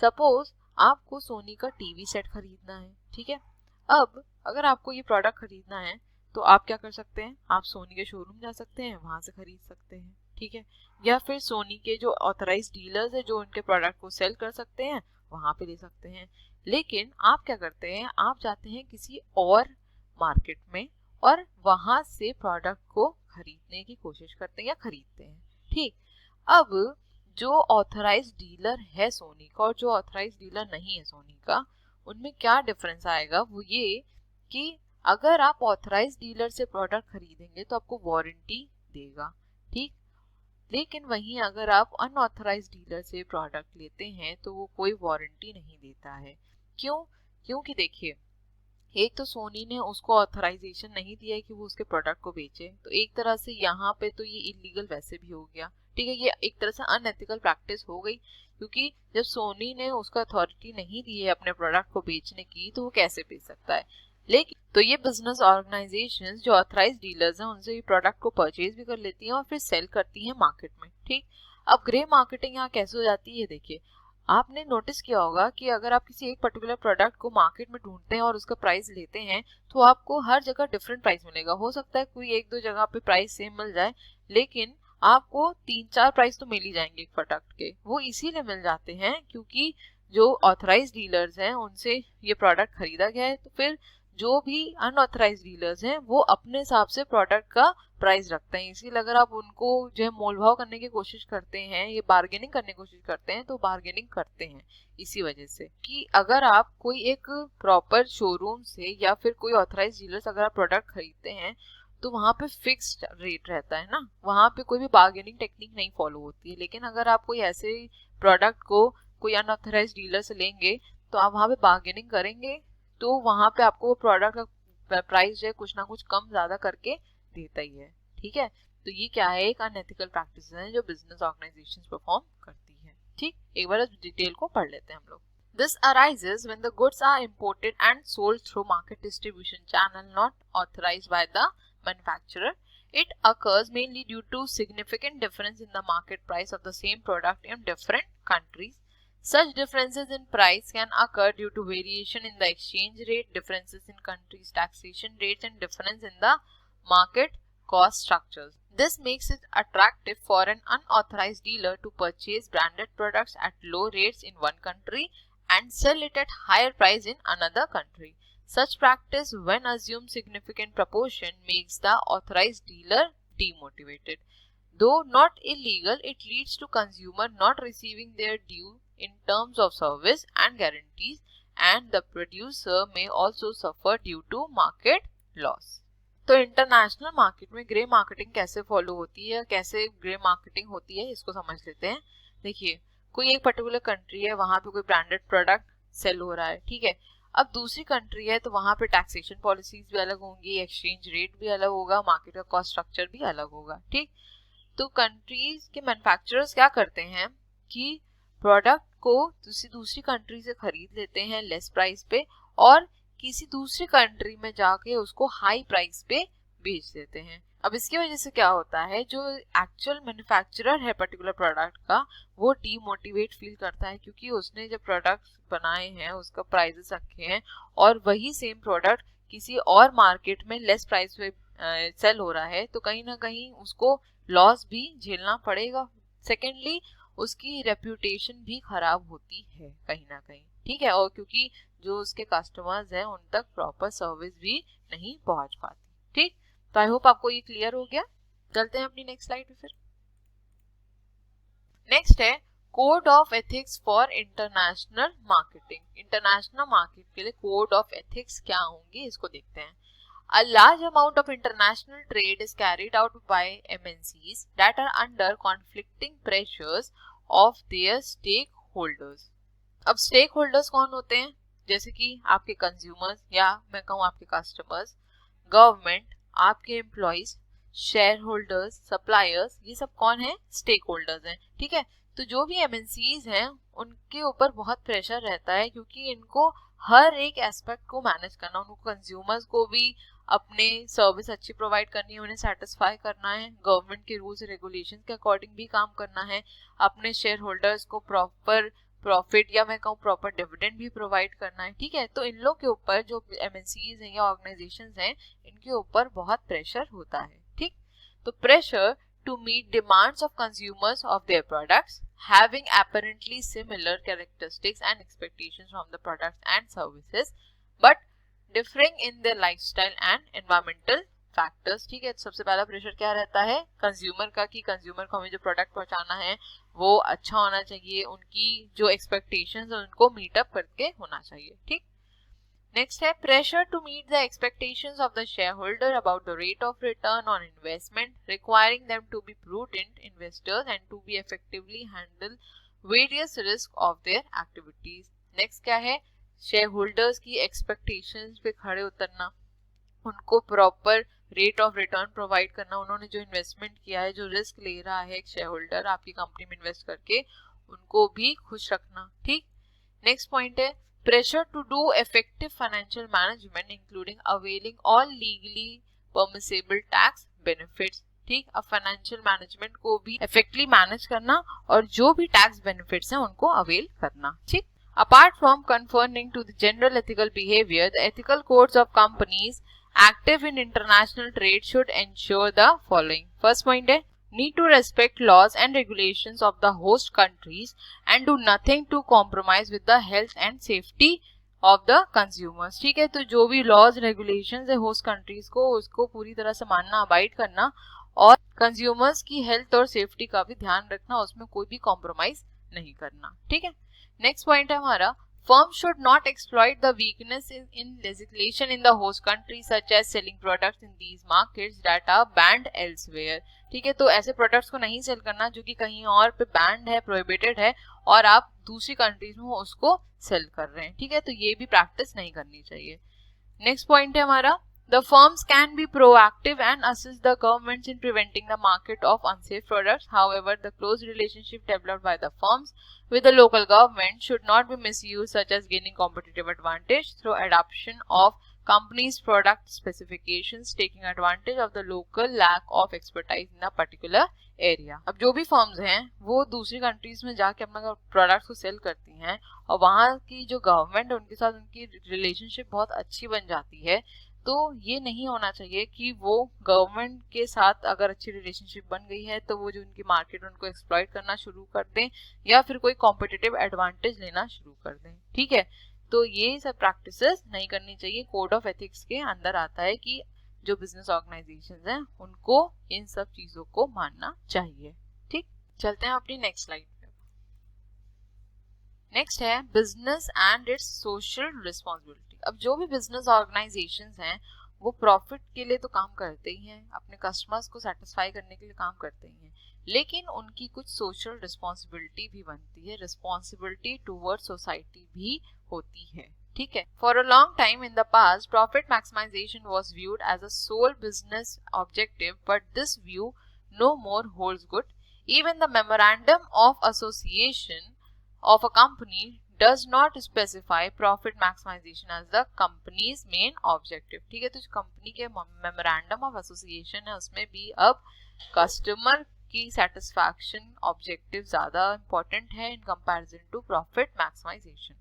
[SPEAKER 1] सपोज आपको सोनी का टीवी सेट खरीदना है। ठीक है, अब अगर आपको ये प्रोडक्ट खरीदना है तो आप क्या कर सकते हैं, आप सोनी के शोरूम जा सकते हैं, वहां से खरीद सकते हैं। ठीक है, या फिर सोनी के जो ऑथराइज डीलर्स है जो उनके प्रोडक्ट को सेल कर सकते हैं वहां पे ले सकते हैं। लेकिन आप क्या करते हैं, आप जाते हैं किसी और मार्केट में और वहां से प्रोडक्ट को खरीदने की कोशिश करते हैं या खरीदते हैं। ठीक, अब जो ऑथराइज डीलर है सोनी का और जो ऑथराइज डीलर नहीं है सोनी का, उनमें क्या डिफरेंस आएगा, वो ये कि अगर आप ऑथराइज डीलर से प्रोडक्ट खरीदेंगे तो आपको वारंटी देगा। ठीक, लेकिन वहीं अगर आप अनऑथराइज डीलर से प्रोडक्ट लेते हैं तो वो कोई वारंटी नहीं देता है। क्यों, क्योंकि देखिए, एक तो सोनी ने उसको ऑथराइजेशन नहीं दिया है कि वो उसके प्रोडक्ट को बेचे, तो एक तरह से यहाँ पे तो ये इलीगल वैसे भी हो गया। ठीक है, ये एक तरह से अनएथिकल प्रैक्टिस हो गई, क्योंकि जब सोनी ने उसको अथॉरिटी नहीं दी है अपने प्रोडक्ट को बेचने की तो वो कैसे बेच सकता है। लेकिन तो ये बिजनेस ऑर्गेनाइजेशंस जो ऑथराइज डीलर्स हैं उनसे ये प्रोडक्ट को परचेज भी कर लेती हैं और फिर सेल करती हैं मार्केट में। ठीक, अब ग्रे मार्केटिंग यहाँ कैसे हो जाती है, देखिए आपने नोटिस किया होगा कि अगर आप किसी एक पर्टिकुलर प्रोडक्ट को मार्केट में ढूंढते हैं और उसका प्राइस लेते हैं तो आपको हर जगह डिफरेंट प्राइस मिलेगा। हो सकता है कोई एक दो जगह पे प्राइस सेम मिल जाए, लेकिन आपको 3-4 प्राइस तो मिल ही जाएंगे एक प्रोडक्ट के। वो इसीलिए मिल जाते हैं क्योंकि जो ऑथराइज डीलर्स हैं उनसे ये प्रोडक्ट खरीदा गया है, तो फिर जो भी अनऑथराइज डीलर्स हैं वो अपने हिसाब से प्रोडक्ट का प्राइस रखते हैं। इसीलिए अगर आप उनको जो है मोल भाव करने की कोशिश करते हैं, ये बार्गेनिंग करने की कोशिश करते हैं, तो बार्गेनिंग करते हैं इसी वजह से कि अगर आप कोई एक प्रॉपर शोरूम से या फिर कोई ऑथराइज डीलर से अगर आप प्रोडक्ट खरीदते हैं तो वहाँ पे फिक्स्ड रेट रहता है ना, वहाँ पे कोई भी बार्गेनिंग टेक्निक नहीं फॉलो होती है। लेकिन अगर आप कोई ऐसे प्रोडक्ट को कोई अनऑथराइज्ड डीलर से लेंगे तो आप वहाँ पे बार्गेनिंग करेंगे तो वहाँ पे आपको वो प्रोडक्ट का प्राइस जो है कुछ ना कुछ कम ज्यादा करके देता ही है। ठीक है, तो ये क्या है, एक अनएथिकल प्रैक्टिस है जो बिजनेस ऑर्गेनाइजेशंस परफॉर्म करती है। ठीक, एक बार डिटेल को पढ़ लेते हैं हम लोग। This arises when the goods are imported and sold through market distribution channel not authorized by the manufacturer. It occurs mainly due to significant difference in the market price of the same product in different countries. Such differences in price can occur due to variation in the exchange rate, differences in countries' taxation rates, and difference in the market cost structures. This makes it attractive for an unauthorized dealer to purchase branded products at low rates in one country and sell it at higher price in another country. Such practice, when assumed significant proportion, makes the authorized dealer demotivated. Though not illegal, it leads to consumer not receiving their due in terms of service and guarantees, and the producer may also suffer due to market loss. तो इंटरनेशनल मार्केट में ग्रे मार्केटिंग कैसे फॉलो होती है, कैसे ग्रे मार्केटिंग होती है, इसको समझ लेते हैं। देखिए, कोई एक पर्टिकुलर कंट्री है, वहां पे कोई ब्रांडेड प्रोडक्ट सेल हो रहा है, ठीक है। अब दूसरी कंट्री है तो वहां पे टैक्सेशन पॉलिसीज भी अलग होंगी, एक्सचेंज रेट भी अलग होगा, मार्केट का कॉस्ट स्ट्रक्चर भी अलग होगा। ठीक, तो कंट्रीज के मैन्युफैक्चरर्स क्या करते हैं कि प्रोडक्ट को दूसरी कंट्री से खरीद लेते हैं लेस प्राइस पे और किसी दूसरी कंट्री में जाके उसको हाई प्राइस पे बेच देते हैं। अब इसकी वजह से क्या होता है, जो एक्चुअल मैन्युफैक्चरर है पर्टिकुलर प्रोडक्ट का, वो डीमोटिवेट फील करता है क्योंकि उसने जब प्रोडक्ट बनाए हैं उसका प्राइसेस रखे हैं और वही सेम प्रोडक्ट किसी और मार्केट में लेस प्राइस पे सेल हो रहा है, तो कहीं ना कहीं उसको लॉस भी झेलना पड़ेगा। सेकेंडली, उसकी रेप्यूटेशन भी खराब होती है कहीं ना कहीं। ठीक है, और क्योंकि जो उसके कस्टमर्स हैं उन तक प्रॉपर सर्विस भी नहीं पहुंच पाती। ठीक, तो आई होप आपको ये क्लियर हो गया। चलते हैं अपनी नेक्स्ट स्लाइड पे फिर। नेक्स्ट है code of ethics for international marketing. International market के लिए कोड ऑफ एथिक्स क्या होंगे इसको देखते हैं। A large amount of international trade is carried out by MNCs that are under conflicting pressures of their stakeholders. अब stakeholders कौन होते हैं, जैसे कि आपके कंज्यूमर्स या मैं कहूँ आपके कस्टमर्स, गवर्नमेंट, आपके एम्प्लॉइज, शेयर होल्डर्स, सप्लायर्स, ये सब कौन है, स्टेक होल्डर्स हैं। ठीक है, तो जो भी एमएनसीज हैं उनके ऊपर बहुत प्रेशर रहता है क्योंकि इनको हर एक एस्पेक्ट को मैनेज करना, उनको कंज्यूमर्स को भी अपने सर्विस अच्छी प्रोवाइड करनी है, उन्हें सेटिस्फाई करना है, गवर्नमेंट के रूल्स रेगुलेशंस के अकॉर्डिंग भी काम करना है, अपने शेयर होल्डर्स को प्रॉपर प्रॉफिट या मैं कहूँ प्रॉपर डिविडेंड भी प्रोवाइड करना है। ठीक है, तो इन लोग के ऊपर जो एमएनसीज हैं या ऑर्गेनाइजेशंस हैं, इनके ऊपर बहुत प्रेशर होता है। ठीक, तो pressure to meet demands of consumers of their products having apparently similar characteristics and expectations from the products and services but differing in their lifestyle and environmental factors। ठीक है, तो सबसे पहला प्रेशर क्या रहता है, कंज्यूमर का, कि कंज्यूमर को हमें जो प्रोडक्ट पहुंचाना है वो अच्छा होना चाहिए, उनकी जो एक्सपेक्टेशंस है उनको मीटअप करके होना चाहिए। ठीक, नेक्स्ट है pressure to meet the expectations of the shareholder about the rate of return on investment, requiring them to be prudent investors and to be effectively handle various risk of their activities. Next क्या है, शेयरहोल्डर्स की एक्सपेक्टेशंस पे खड़े उतरना, उनको proper rate of return provide करना, उन्होंने जो इन्वेस्टमेंट किया है, जो रिस्क ले रहा है एक शेयरहोल्डर आपकी कंपनी में इन्वेस्ट करके, उनको भी खुश रखना। ठीक, नेक्स्ट पॉइंट है pressure to do effective financial management including availing all legally permissible tax benefits। ठीक, अब फाइनेंशियल मैनेजमेंट को भी इफेक्टिवली मैनेज करना और जो भी टैक्स बेनिफिट्स हैं उनको अवेल करना। ठीक, apart from conforming to the general ethical behavior, the ethical codes of companies active in international trade should ensure the following। First point है need to respect laws and regulations of the host countries and do nothing to compromise with the health and safety of the consumers। ठीक है, तो जो भी laws regulations है host countries को, उसको पूरी तरह से मानना, अबाइड करना और consumers की health और safety का भी ध्यान रखना, उसमें कोई भी compromise नहीं करना। ठीक है, नेक्स्ट पॉइंट है हमारा Firms should not exploit the weakness in legislation in the host country such as selling products in these markets that are banned elsewhere. ठीक है, तो ऐसे प्रोडक्ट्स को नहीं सेल करना जो कि कहीं और पे बैंड है, प्रोहिबिटेड है, और आप दूसरी कंट्रीज में उसको सेल कर रहे हैं. ठीक है, तो ये भी प्रैक्टिस नहीं करनी चाहिए. नेक्स्ट पॉइंट है हमारा, the firms can be proactive and assist the governments in preventing the market of unsafe products. However, the close relationship developed by the firms with the local government should not be misused, such as gaining competitive advantage through adoption of companies' product specifications, taking advantage of the local lack of expertise in a particular area. अब जो भी फर्म्स हैं वो दूसरी कंट्रीज में जाके अपना प्रोडक्ट्स को सेल करती हैं और वहाँ की जो गवर्नमेंट है उनके साथ उनकी रिलेशनशिप बहुत अच्छी बन जाती है. तो ये नहीं होना चाहिए कि वो गवर्नमेंट के साथ अगर अच्छी रिलेशनशिप बन गई है तो वो जो उनकी मार्केट उनको एक्सप्लॉइट करना शुरू कर दें या फिर कोई कॉम्पिटिटिव एडवांटेज लेना शुरू कर दें. ठीक है, तो ये सब प्रैक्टिसेस नहीं करनी चाहिए. कोड ऑफ एथिक्स के अंदर आता है कि जो बिजनेस ऑर्गेनाइजेशंस हैं उनको इन सब चीजों को मानना चाहिए. ठीक, चलते हैं अपनी नेक्स्ट स्लाइड पे. नेक्स्ट है business and it's social responsibility. अब जो भी बिजनेस ऑर्गेनाइजेशंस हैं वो प्रॉफिट के लिए तो काम करते ही हैं, अपने कस्टमर्स को सेटिस्फाई करने के लिए काम करते ही हैं, लेकिन उनकी कुछ सोशल रिस्पॉन्सिबिलिटी भी बनती है, रिस्पॉन्सिबिलिटी टुवर्ड सोसाइटी भी होती है. ठीक है, for a long time in the past profit maximisation was viewed as a sole business objective, but this view no more holds good. Even the memorandum of association of a company does not specify profit maximization as the company's main objective. ठीक है, तो कंपनी के मेमोरेंडम ऑफ एसोसिएशन है उसमें भी अब कस्टमर की सेटिस्फैक्शन ऑब्जेक्टिव ज्यादा इंपॉर्टेंट है in comparison to profit maximisation.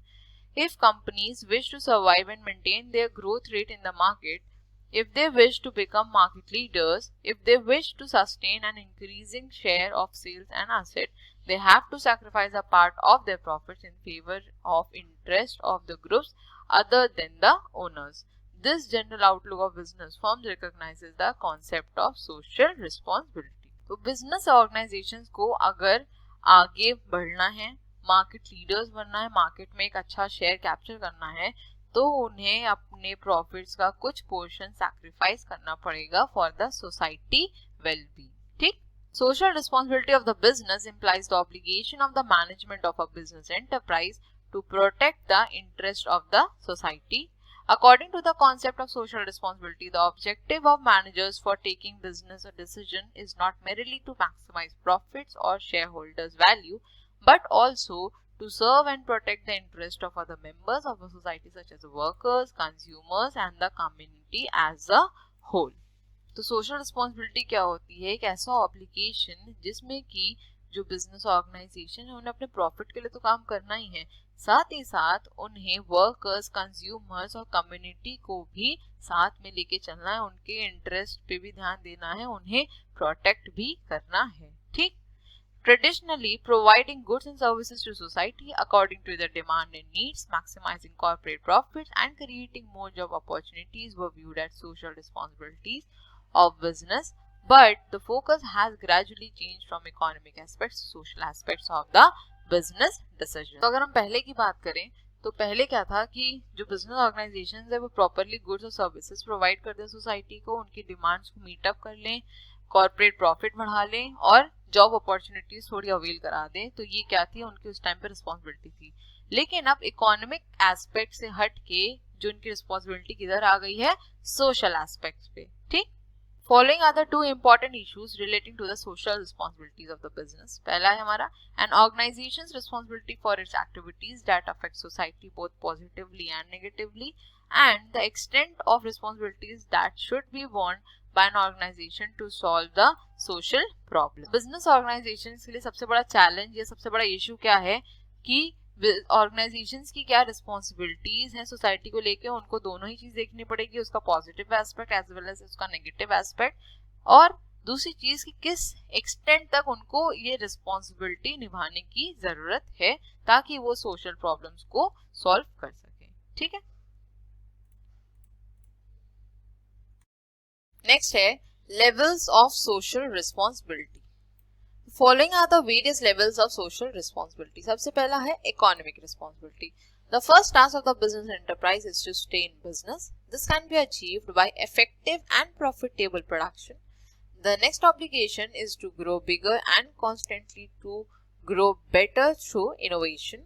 [SPEAKER 1] If companies wish to survive and maintain their growth rate in the market, if they wish to become market leaders, if they wish to sustain an increasing share of sales and assets, they have to sacrifice a part of their profits in favor of interest of the groups other than the owners. This general outlook of business firms recognizes the concept of social responsibility. तो business organizations को अगर आगे बढ़ना है, मार्केट लीडर्स बनना है, मार्केट में एक अच्छा शेयर कैप्चर करना है, तो उन्हें अपने प्रॉफिट्स का कुछ पोर्शन सैक्रिफाइस करना पड़ेगा फॉर द सोसाइटी वेलबींग. ठीक, social responsibility of the business implies the obligation of the management of a business enterprise to protect the interest of the society. According to the concept of social responsibility, the objective of managers for taking business decision is not merely to maximize profits or shareholders' value, but also to serve and protect the interest of other members of a society such as workers, consumers and the community as a whole. तो सोशल रिस्पॉन्सिबिलिटी क्या होती है? एक ऐसा ऑब्लिगेशन जिसमें कि जो बिजनेस ऑर्गेनाइजेशन है उन्हें अपने प्रॉफिट के लिए तो काम करना ही है, साथ ही साथ उन्हें वर्कर्स, कंज्यूमर्स और कम्युनिटी को भी साथ में लेके चलना है, उनके इंटरेस्ट पे भी ध्यान देना है, उन्हें प्रोटेक्ट भी करना है. ठीक, traditionally providing goods and services to society according to their demand and needs, maximizing corporate profits and creating more job opportunities were viewed as social responsibilities of business, but the focus has gradually changed from economic aspects to social aspects of the business decision. तो अगर हम पहले की बात करें तो पहले क्या था कि जो बिजनेस ऑर्गेनाइजेशंस है वो प्रॉपरली गुड्स और सर्विसेज प्रोवाइड कर दें सोसाइटी को, उनकी डिमांड्स को मीट अप कर लें, कॉर्पोरेट प्रॉफिट बढ़ा लें और जॉब अपॉर्चुनिटीज थोड़ी अवेल करा दें. तो ये क्या थी, उनकी उस टाइम पे रिस्पॉन्सिबिलिटी थी. लेकिन अब इकोनॉमिक एस्पेक्ट से हट के जो उनकी रिस्पॉन्सिबिलिटी किधर आ गई है, सोशल एस्पेक्ट्स पे. ठीक, Following are the two important issues relating to the social responsibilities of the business. पहला है हमारा an organization's responsibility for its activities that affect society both positively and negatively, and the extent of responsibilities that should be borne by an organization to solve the social problem. Business organizations के लिए सबसे बड़ा चैलेंज या सबसे बड़ा इशू क्या है कि ऑर्गेनाइजेशंस की क्या रिस्पॉन्सिबिलिटीज हैं सोसाइटी को लेके, उनको दोनों ही चीज देखनी पड़ेगी, उसका positive aspect as well as उसका नेगेटिव एस्पेक्ट, और दूसरी चीज कि किस एक्सटेंट तक उनको ये रिस्पॉन्सिबिलिटी निभाने की जरूरत है ताकि वो सोशल प्रॉब्लम्स को सॉल्व कर सके. ठीक है, नेक्स्ट है levels of social responsibility. Following are the various levels of social responsibility. सबसे पहला है economic responsibility. The first task of the business enterprise is to stay in business. This can be achieved by effective and profitable production. The next obligation is to grow bigger and constantly to grow better through innovation.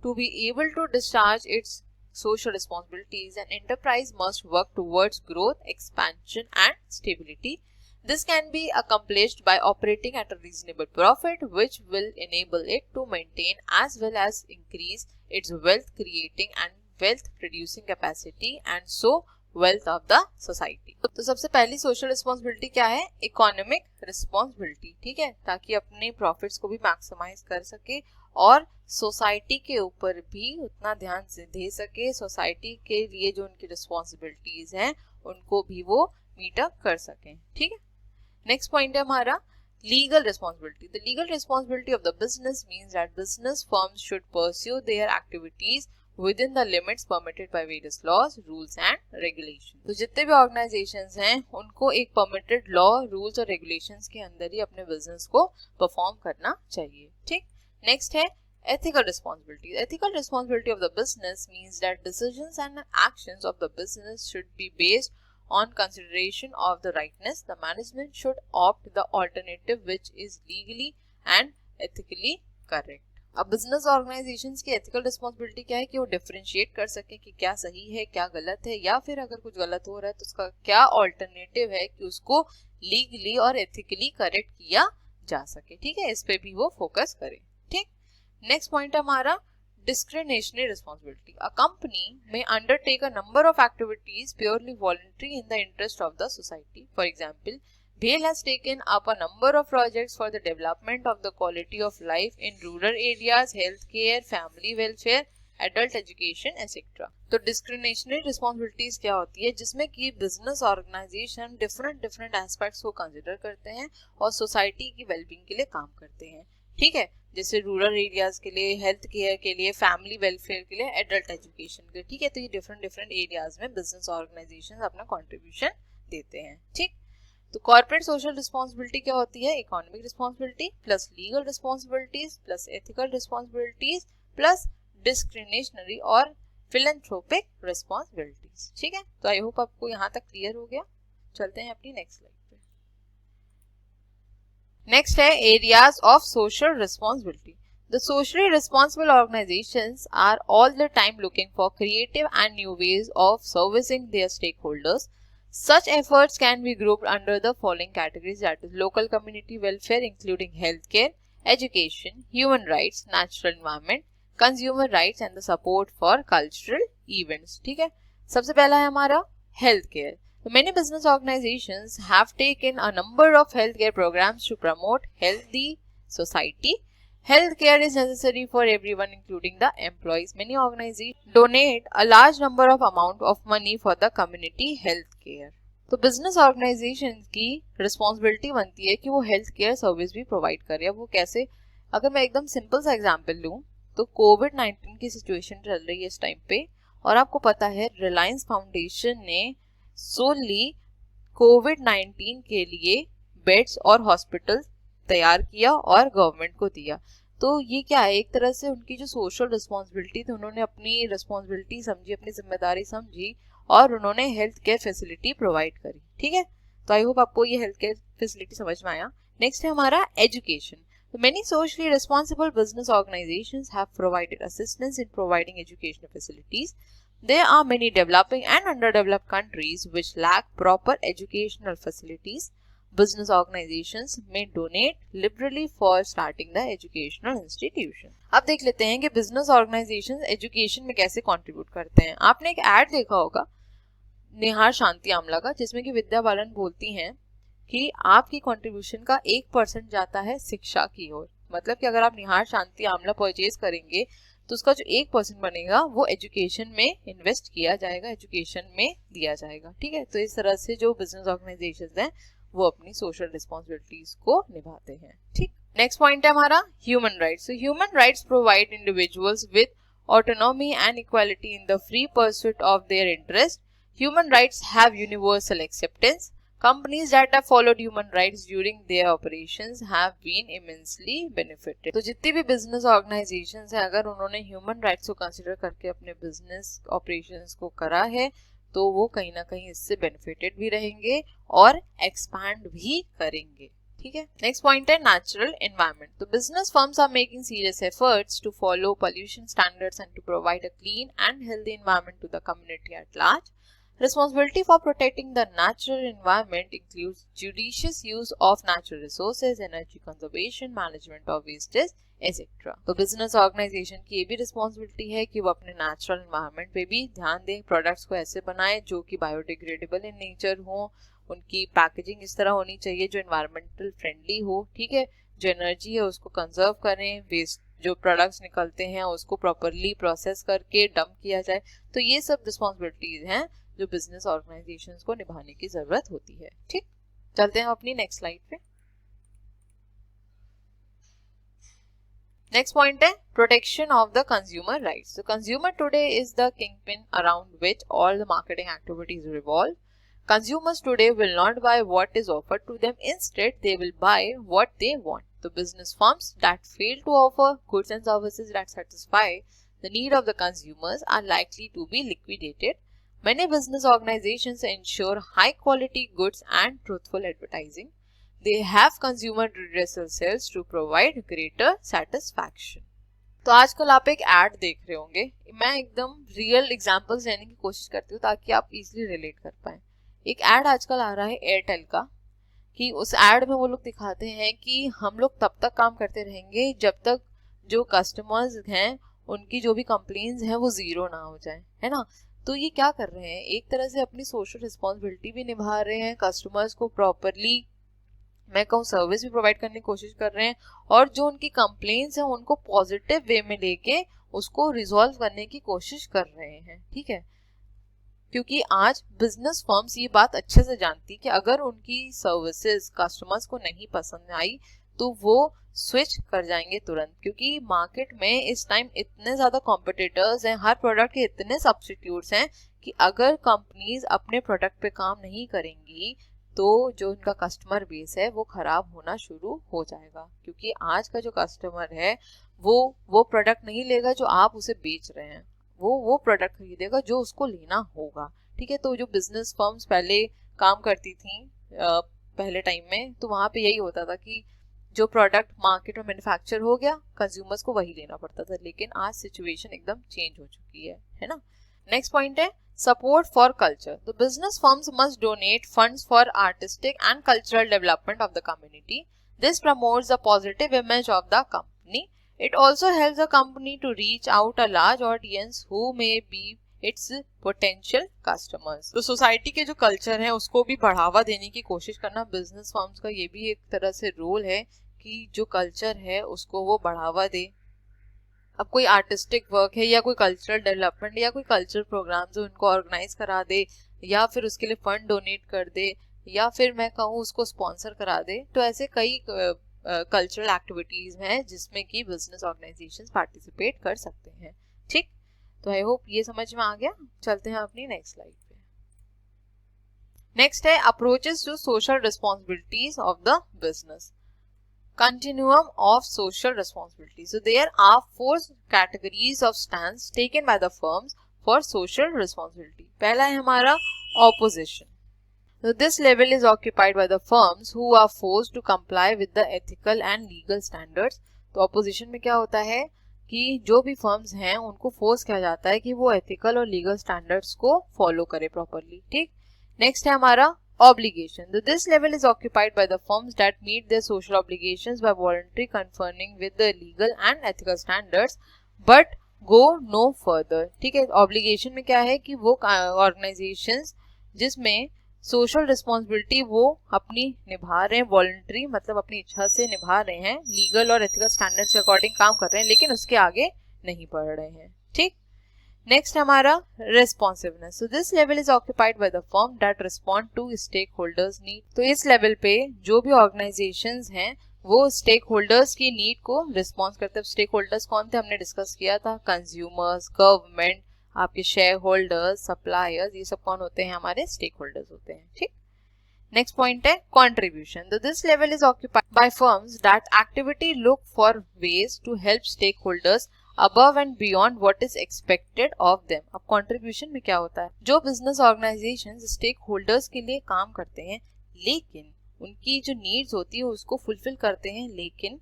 [SPEAKER 1] To be able to discharge its social responsibilities, an enterprise must work towards growth, expansion, and stability. This can be accomplished by operating at a reasonable profit, which will enable it to maintain as well as increase its wealth creating and wealth producing capacity and so wealth of the society. तो सबसे पहली सोशल रिस्पॉन्सिबिलिटी क्या है? इकोनॉमिक रिस्पॉन्सिबिलिटी, ठीक है, ताकि अपने प्रॉफिट्स को भी मैक्सिमाइज कर सके और सोसाइटी के ऊपर भी उतना ध्यान दे सके, सोसाइटी के लिए जो उनकी रिस्पॉन्सिबिलिटीज हैं उनको भी वो मीट अप कर सकें, ठीक है। नेक्स्ट पॉइंट है हमारा legal responsibility. The legal responsibility of the business means that business firms should pursue their activities within the limits permitted by various laws, rules and regulations. तो जितने भी organizations हैं उनको एक permitted law, rules और regulations के अंदर ही अपने business को perform करना चाहिए, ठीक। Next है ethical responsibility. Ethical responsibility of the business means that decisions and actions of the business should be based on consideration of the rightness. The management should opt the alternative which is legally and ethically correct. अब बिजनेस ऑर्गेनाइजेशंस की एथिकल रिस्पॉन्सिबिलिटी क्या है कि वो डिफरेंशिएट कर सके कि क्या सही है, क्या गलत है, या फिर अगर कुछ गलत हो रहा है तो उसका क्या ऑल्टरनेटिव है कि उसको लीगली और एथिकली करेक्ट किया जा सके, ठीक है, इस पे भी वो फोकस करे, ठीक। नेक्स्ट पॉइंट है हमारा discretionary responsibility. A company may undertake a number of activities purely voluntary in the interest of the society. For example, BHEL has taken up a number of projects for the development of the quality of life in rural areas, healthcare, family welfare, adult education, etc. तो discretionary responsibilities क्या होती है? जिसमें कि business organization different aspects को consider करते हैं और society की well-being के लिए काम करते हैं, ठीक है, जैसे रूरल एरियाज के लिए, हेल्थ केयर के लिए, फैमिली वेलफेयर के लिए, एडल्ट एजुकेशन के लिए, ठीक है। तो ये डिफरेंट एरियाज में बिजनेस ऑर्गेनाइजेशंस अपना कंट्रीब्यूशन देते हैं, ठीक। तो कॉर्पोरेट सोशल रिस्पॉन्सिबिलिटी क्या होती है? Economic responsibility plus legal responsibilities plus ethical responsibilities plus discriminationary और फिलैंथ्रोपिक रिस्पॉन्सिबिलिटीज, ठीक है। तो आई होप आपको यहाँ तक क्लियर हो गया। चलते हैं अपनी नेक्स्ट स्लाइड। Next है areas of social responsibility. The socially responsible organizations are all the time looking for creative and new ways of servicing their stakeholders. Such efforts can be grouped under the following categories, that is local community welfare including healthcare, education, human rights, natural environment, consumer rights and the support for cultural events, ठीक है। सबसे पहला है हमारा healthcare. Many business organizations have taken a number of healthcare programs to promote healthy society. Healthcare is necessary for everyone, including the employees. Many organizations donate a large number of amount of money for the community healthcare. तो business organizations की responsibility बनती है कि वो healthcare service भी provide करे। अब वो कैसे? अगर मैं एकदम simple सा example लूँ तो COVID-19 की situation चल रही है इस टाइम पे, और आपको पता है रिलायंस फाउंडेशन ने सोली कोविड-19 के लिए बेड्स और हॉस्पिटल तैयार किया और गवर्नमेंट को दिया। तो ये क्या है? एक तरह से उनकी जो सोशल रिस्पॉन्सिबिलिटी थी, उन्होंने अपनी रिस्पॉन्सिबिलिटी समझी, अपनी जिम्मेदारी समझी और उन्होंने हेल्थ केयर फैसिलिटी प्रोवाइड करी, ठीक है। तो आई होप आपको ये हेल्थ केयर फैसिलिटी समझ में आया। नेक्स्ट है हमारा education. Many socially responsible business organizations have provided assistance in providing educational facilities. There are many developing and underdeveloped countries which lack proper educational facilities. Business organizations may donate liberally for starting the educational institution. अब देख लेते हैं कि business organizations education में कैसे contribute करते हैं. आपने एक ad देखा होगा निहार शांति आमला का, जिसमें कि विद्या बालन बोलती हैं कि आपकी कंट्रीब्यूशन का 1% जाता है शिक्षा की ओर. मतलब कि अगर आप निहार शांति आमला परचेज करेंगे तो उसका जो 1% बनेगा वो एजुकेशन में इन्वेस्ट किया जाएगा, एजुकेशन में दिया जाएगा. ठीक है, तो इस तरह से जो बिजनेस ऑर्गेनाइजेशंस हैं वो अपनी सोशल रिस्पॉन्सिबिलिटीज को निभाते हैं. ठीक, नेक्स्ट पॉइंट है हमारा human rights. Human rights provide individuals with autonomy and equality in the free pursuit of their interest. Human rights have universal acceptance. Companies that have followed human rights during their operations have been immensely benefited. तो जितनी भी बिजनेस ऑर्गेनाइजेशंस हैं, अगर उन्होंने ह्यूमन राइट्स को कंसिडर करके अपने बिजनेस ऑपरेशंस को करा है तो वो कहीं ना कहीं इससे बेनिफिटेड भी रहेंगे और एक्सपैंड भी करेंगे. ठीक है. नेक्स्ट पॉइंट है नेचुरल एनवायरनमेंट. तो business firms are making serious efforts to follow pollution standards and to provide a clean and healthy environment to the community at large. Responsibility for protecting the natural environment includes judicious use of natural resources, energy conservation, management of wastes, etc. तो बिजनेस ऑर्गेनाइजेशन की ये भी रिस्पॉन्सिबिलिटी है कि वो अपने नेचुरल एनवायरनमेंट पे भी ध्यान दें, प्रोडक्ट्स को ऐसे बनाएं जो कि बायोडिग्रेडेबल इन नेचर हो, उनकी पैकेजिंग इस तरह होनी चाहिए जो एनवायरमेंटल फ्रेंडली हो. ठीक है. जो एनर्जी है उसको कंजर्व करें, वेस्ट जो प्रोडक्ट्स निकलते हैं उसको प्रॉपरली प्रोसेस करके डंप किया जाए. तो ये सब रिस्पॉन्सिबिलिटीज हैं जो बिजनेस ऑर्गेनाइजेशंस को निभाने की जरूरत होती है. ठीक. चलते हैं अपनी नेक्स्ट स्लाइड पे. नेक्स्ट पॉइंट है protection of the consumer rights. The consumer today is the kingpin around which all the marketing activities revolve. Consumers today will not buy what is offered to them. Instead, they will buy what they want. The business firms that fail to offer goods and services that satisfy the need of the consumers are likely to be liquidated. Many business organizations ensure high quality goods and truthful advertising. They have consumer redressal cells to provide greater satisfaction. तो आजकल आप एक ऐड देख रहे होंगे. मैं एकदम रियल एग्जांपल्स लेने की कोशिश करती हूँ ताकि आप इजीली रिलेट कर पाएं. एक ऐड आजकल आ रहा है एयरटेल का कि उस ऐड में वो लोग दिखाते हैं कि हम लोग तब तक काम करते रहेंगे जब तक जो कस्टमर्स हैं उनकी जो भी कंप्लेंट्स हैं वो जीरो ना हो जाए. है ना. तो ये क्या कर रहे हैं, एक तरह से अपनी सोशल रिस्पॉन्सिबिलिटी भी निभा रहे हैं, कस्टमर्स को प्रॉपरली मैं कहूँ सर्विस भी प्रोवाइड करने की कोशिश कर रहे हैं और जो उनकी कंप्लेंट्स हैं उनको पॉजिटिव वे में लेके उसको रिजॉल्व करने की कोशिश कर रहे हैं. ठीक है. क्योंकि आज बिजनेस फर्म्स ये बात अच्छे से जानती कि अगर उनकी सर्विसेज कस्टमर्स को नहीं पसंद आई तो वो स्विच कर जाएंगे तुरंत, क्योंकि मार्केट में इस टाइम इतने ज्यादा कॉम्पिटिटर्स हैं, हर प्रोडक्ट के इतने सब्स्टिट्यूट्स हैं कि अगर कंपनीज अपने प्रोडक्ट पे काम नहीं करेंगी तो जो उनका कस्टमर बेस है वो खराब होना शुरू हो जाएगा. क्योंकि आज का जो कस्टमर है वो प्रोडक्ट नहीं लेगा जो आप उसे बेच रहे हैं, वो प्रोडक्ट खरीदेगा जो उसको लेना होगा. ठीक है. तो जो बिजनेस फर्म्स पहले काम करती थी पहले टाइम में, तो वहां पे यही होता था कि जो प्रोडक्ट मार्केट में मैन्युफैक्चर हो गया कंज्यूमर्स को वही लेना पड़ता था. लेकिन आज सिचुएशन एकदम चेंज हो चुकी है ना. नेक्स्ट पॉइंट है सपोर्ट फॉर कल्चर. तो business firms must donate funds for artistic and cultural development of the community. This promotes the positive image of the company. It also helps the company to reach out a large audience who may be its potential customers. तो सोसाइटी के जो कल्चर है उसको भी बढ़ावा देने की कोशिश करना बिजनेस फर्म्स का ये भी एक तरह से रोल है कि जो कल्चर है उसको वो बढ़ावा दे. अब कोई आर्टिस्टिक वर्क है या कोई कल्चरल डेवलपमेंट या कोई कल्चरल प्रोग्राम जो उनको ऑर्गेनाइज करा दे या फिर उसके लिए फंड डोनेट कर दे या फिर मैं कहूँ उसको स्पॉन्सर करा दे. तो ऐसे कई कल्चरल एक्टिविटीज हैं जिसमें कि बिजनेस ऑर्गेनाइजेशंस पार्टिसिपेट कर सकते हैं. ठीक. तो आई होप ये समझ में आ गया. चलते हैं अपनी नेक्स्ट स्लाइड पे. नेक्स्ट है approaches to social responsibilities of the business. Continuum of social responsibility. So there are 4 categories of stance taken by the firms for social responsibility. पहला है हमारा opposition. So this level is occupied by the firms who are forced to comply with the ethical and legal standards. तो opposition में क्या होता है कि जो भी firms हैं उनको force किया जाता है कि वो ethical और legal standards को follow करें properly. ठीक. Next है हमारा obligation. So this level is occupied by the firms that meet their social obligations by voluntarily conforming with the legal and ethical standards but go no further. ठीक है. obligation में क्या है कि वो organizations जिसमें सोशल रिस्पॉन्सिबिलिटी वो अपनी निभा रहे हैं, वॉलंटरी मतलब अपनी इच्छा से निभा रहे हैं, लीगल और एथिकल स्टैंडर्ड्स के अकॉर्डिंग काम कर रहे हैं लेकिन उसके आगे नहीं बढ़ रहे हैं. ठीक. नेक्स्ट हमारा responsiveness. So this level is occupied by the firm that respond to stakeholders need. तो इस लेवल पे जो भी ऑर्गेनाइजेशंस हैं वो स्टेक होल्डर्स की नीड को रिस्पॉन्स करते हैं. स्टेक होल्डर्स कौन थे हमने डिस्कस किया था, कंज्यूमर्स, गवर्नमेंट, आपके शेयर होल्डर्स, सप्लायर्स, ये सब कौन होते हैं, हमारे स्टेक होल्डर्स होते हैं. ठीक. नेक्स्ट पॉइंट है कंट्रीब्यूशन. तो this level is occupied by firms that activity look for ways to help stakeholders above and beyond what is expected of them. अब कंट्रीब्यूशन में क्या होता है, जो बिजनेस ऑर्गेनाइजेशन स्टेक होल्डर्स के लिए काम करते हैं लेकिन उनकी जो नीड्स होती है उसको फुलफिल करते हैं, लेकिन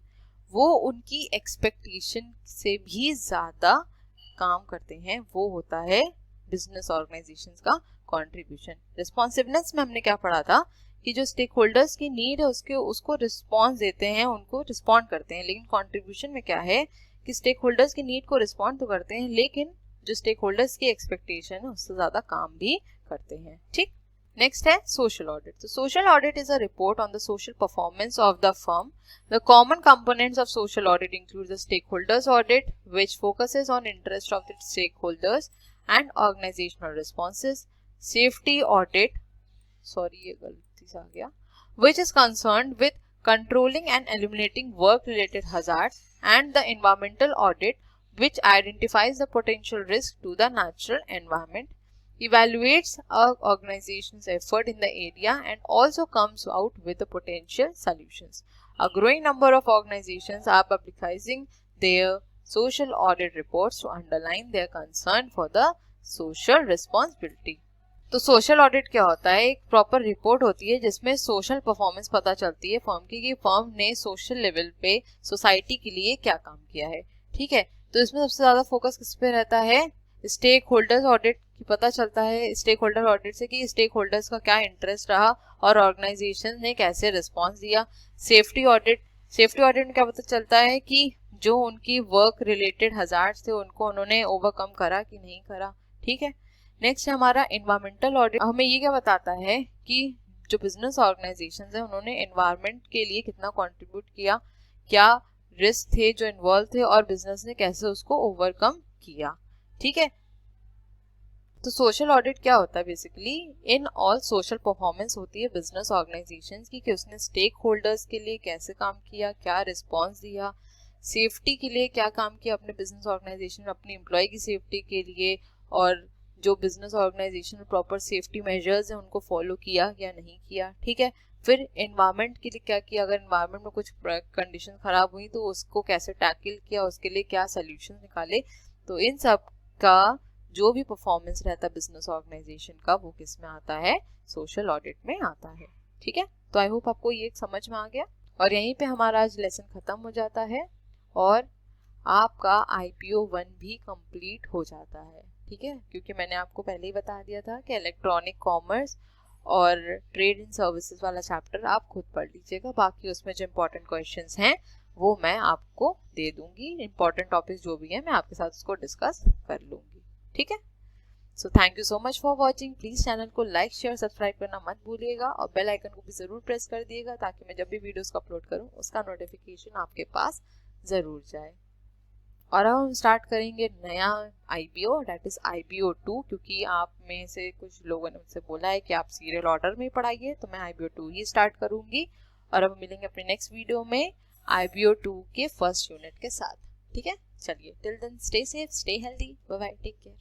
[SPEAKER 1] वो उनकी एक्सपेक्टेशन से भी ज्यादा काम करते हैं, वो होता है बिजनेस ऑर्गेनाइजेशंस का कंट्रीब्यूशन. रिस्पॉन्सिवनेस में हमने क्या पढ़ा था कि जो स्टेक होल्डर्स की नीड है उसको रिस्पॉन्स देते हैं, उनको रिस्पॉन्ड करते हैं. लेकिन कंट्रीब्यूशन में क्या है कि स्टेक होल्डर्स की नीड को रिस्पॉन्ड तो करते हैं लेकिन जो स्टेक होल्डर्स की एक्सपेक्टेशन है उससे ज्यादा काम भी करते हैं. ठीक. नेक्स्ट है सोशल ऑडिट. तो social audit is a report on the social performance of the firm. The common components of social audit include the stakeholders audit which focuses on interest of the stakeholders and organisational responses. Safety audit, sorry ये गलती से आ गया, which is concerned with controlling and eliminating work-related hazards, and the environmental audit, which identifies the potential risk to the natural environment, evaluates a organization's effort in the area, and also comes out with the potential solutions. A growing number of organizations are publicizing their social audit reports to underline their concern for the social responsibility. तो सोशल ऑडिट क्या होता है, एक प्रॉपर रिपोर्ट होती है जिसमें सोशल परफॉर्मेंस पता चलती है फर्म की कि फर्म ने सोशल लेवल पे सोसाइटी के लिए क्या काम किया है. ठीक है. तो इसमें सबसे ज्यादा फोकस किस पे रहता है, स्टेक होल्डर्स ऑडिट की पता चलता है स्टेक होल्डर ऑडिट से कि स्टेक होल्डर्स का क्या इंटरेस्ट रहा और ऑर्गेनाइजेशन ने कैसे रिस्पॉन्स दिया. सेफ्टी ऑडिट में क्या पता चलता है कि जो उनकी वर्क रिलेटेड हजार्ड्स थे उनको उन्होंने ओवरकम करा कि नहीं करा. ठीक है. नेक्स्ट है हमारा एनवायरमेंटल ऑडिट. हमें ये क्या बताता है कि जो बिजनेस ऑर्गेनाइजेशंस है उन्होंने एनवायरमेंट के लिए कितना कंट्रीब्यूट किया, क्या रिस्क थे जो इन्वॉल्व थे और बिजनेस ने कैसे उसको ओवरकम किया. ठीक है. तो सोशल ऑडिट क्या होता है, basically in all social performance होती है बिजनेस ऑर्गेनाइजेशंस की कि उसने स्टेक होल्डर्स के लिए कैसे काम किया, क्या रिस्पॉन्स दिया, सेफ्टी के लिए क्या काम किया अपने बिजनेस ऑर्गेनाइजेशन में, अपनी एम्प्लॉय की सेफ्टी के लिए, और जो बिजनेस ऑर्गेनाइजेशन में प्रॉपर सेफ्टी मेजर्स हैं उनको फॉलो किया या नहीं किया. ठीक है. फिर एनवायरनमेंट के लिए क्या किया, अगर एनवायरनमेंट में कुछ कंडीशन खराब हुई तो उसको कैसे टैकल किया, उसके लिए क्या सोल्यूशन निकाले. तो इन सब का जो भी परफॉर्मेंस रहता है बिजनेस ऑर्गेनाइजेशन का वो किस में आता है, सोशल ऑडिट में आता है. ठीक है. तो आई होप आपको ये समझ में आ गया और यहीं पे हमारा आज लेसन खत्म हो जाता है और आपका IPO 1 भी कंप्लीट हो जाता है. ठीक है. क्योंकि मैंने आपको पहले ही बता दिया था कि इलेक्ट्रॉनिक कॉमर्स और ट्रेड इन सर्विसेज वाला चैप्टर आप खुद पढ़ लीजिएगा, बाकी उसमें जो इम्पोर्टेंट क्वेश्चंस हैं वो मैं आपको दे दूंगी, इम्पोर्टेंट टॉपिक्स जो भी है मैं आपके साथ उसको डिस्कस कर लूंगी. ठीक है. So thank you so much for watching. Please channel को लाइक शेयर सब्सक्राइब करना मत भूलिएगा और बेल आइकन को भी जरूर प्रेस कर दिएगा ताकि मैं जब भी वीडियोस को अपलोड करूँ उसका नोटिफिकेशन आपके पास जरूर जाए. और अब हम स्टार्ट करेंगे नया IPO, दैट इज IPO 2, क्योंकि आप में से कुछ लोगों ने मुझसे बोला है कि आप सीरियल ऑर्डर में पढ़ाइए, तो मैं IPO 2 ही स्टार्ट करूंगी. और अब मिलेंगे अपने नेक्स्ट वीडियो में IPO 2 के फर्स्ट यूनिट के साथ. ठीक है. चलिए, till then stay safe, stay healthy, bye bye, take care.